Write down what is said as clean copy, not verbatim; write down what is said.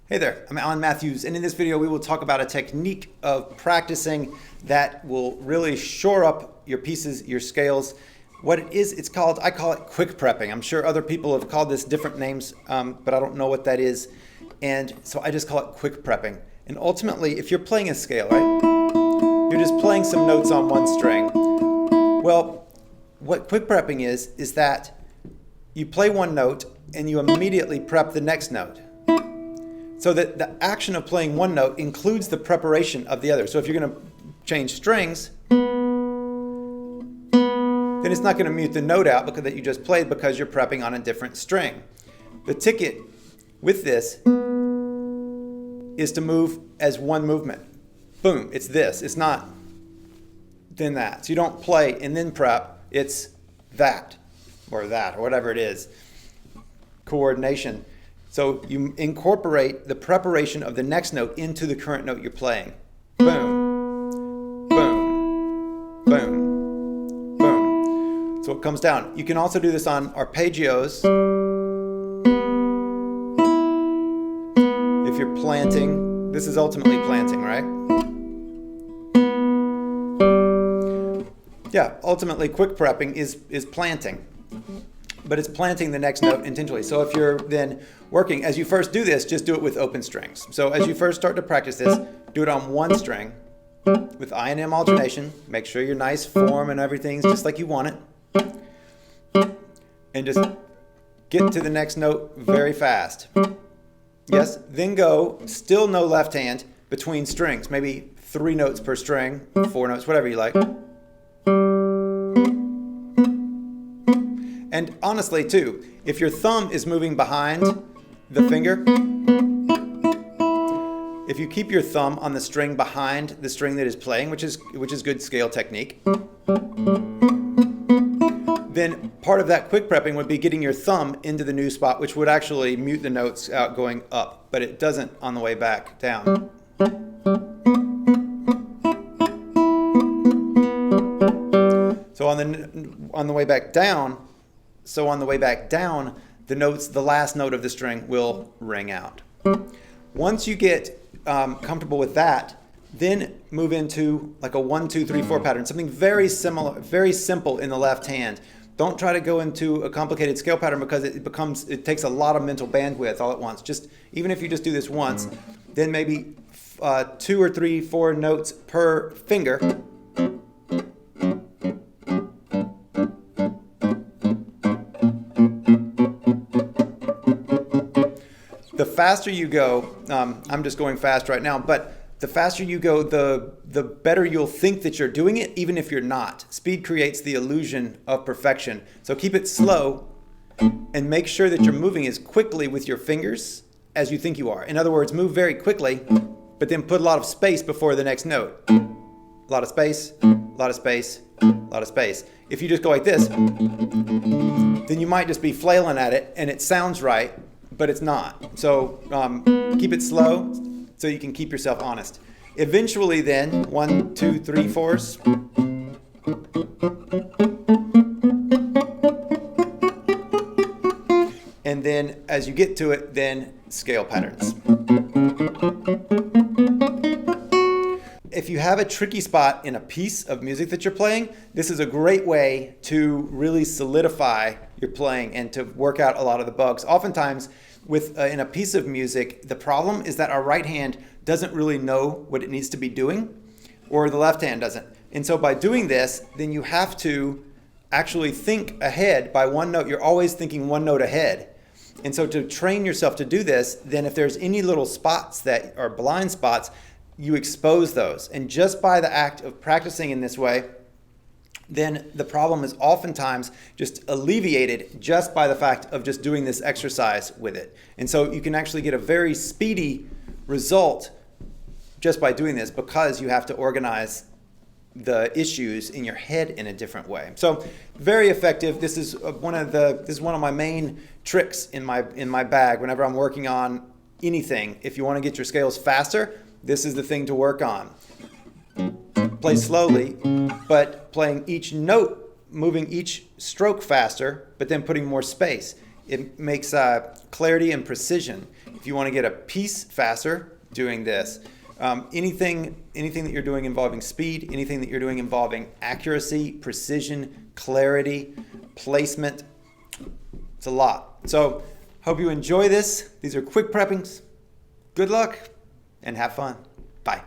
Hey there, I'm Alan Matthews, and in this video we will talk about a technique of practicing that will really shore up your pieces, your scales. What it is, I call it quick prepping. I'm sure other people have called this different names, but I don't know what that is. And so I just call it quick prepping. And ultimately, if you're playing a scale, right, you're just playing some notes on one string. Well, what quick prepping is that you play one note and you immediately prep the next note. So that the action of playing one note includes the preparation of the other. So if you're going to change strings, then it's not going to mute the note out that you just played because you're prepping on a different string. The ticket with this is to move as one movement. Boom, it's this. It's not then that. So you don't play and then prep. It's that or whatever it is. Coordination. So you incorporate the preparation of the next note into the current note you're playing. Boom, boom, boom, boom. So it comes down. You can also do this on arpeggios. If you're planting, this is ultimately planting, right? Yeah, ultimately quick prepping is planting. But it's planting the next note intentionally. So if you're then working, as you first do this, just do it with open strings. So as you first start to practice this, do it on one string with I and M alternation. Make sure your nice form and everything's just like you want it. And just get to the next note very fast. Yes, then go, still no left hand, between strings. Maybe 3 notes per string, 4 notes, whatever you like. And honestly, too, if your thumb is moving behind the finger, if you keep your thumb on the string behind the string that is playing, which is good scale technique, then part of that quick prepping would be getting your thumb into the new spot, which would actually mute the notes out going up, but it doesn't on the way back down. So on the way back down, the last note of the string will ring out. Once you get comfortable with that, then move into like a 1, 2, 3, 4 pattern, something very similar, very simple in the left hand. Don't try to go into a complicated scale pattern because it takes a lot of mental bandwidth all at once. Even if you just do this once, then maybe 2 or 3, 4 notes per finger. The faster you go, I'm just going fast right now, but the faster you go, the better you'll think that you're doing it, even if you're not. Speed creates the illusion of perfection. So keep it slow and make sure that you're moving as quickly with your fingers as you think you are. In other words, move very quickly, but then put a lot of space before the next note. A lot of space, a lot of space, a lot of space. If you just go like this, then you might just be flailing at it and it sounds right, but it's not. So keep it slow so you can keep yourself honest. Eventually then, 1, 2, 3, 4s. And then as you get to it, then scale patterns. If you have a tricky spot in a piece of music that you're playing, this is a great way to really solidify your playing and to work out a lot of the bugs. Oftentimes, in a piece of music, the problem is that our right hand doesn't really know what it needs to be doing, or the left hand doesn't. And so by doing this, then you have to actually think ahead by one note. You're always thinking one note ahead. And so to train yourself to do this, then if there's any little spots that are blind spots, you expose those. And just by the act of practicing in this way, then the problem is oftentimes just alleviated just by the fact of just doing this exercise with it. And so you can actually get a very speedy result just by doing this because you have to organize the issues in your head in a different way. So very effective. This is one of my main tricks in my bag whenever I'm working on anything. If you want to get your scales faster, this is the thing to work on. Play slowly, but playing each note, moving each stroke faster, but then putting more space. It makes clarity and precision. if you want to get a piece faster, doing this. Anything that you're doing involving speed, anything that you're doing involving accuracy, precision, clarity, placement, it's a lot. So hope you enjoy this. These are quick preppings. Good luck and have fun. Bye.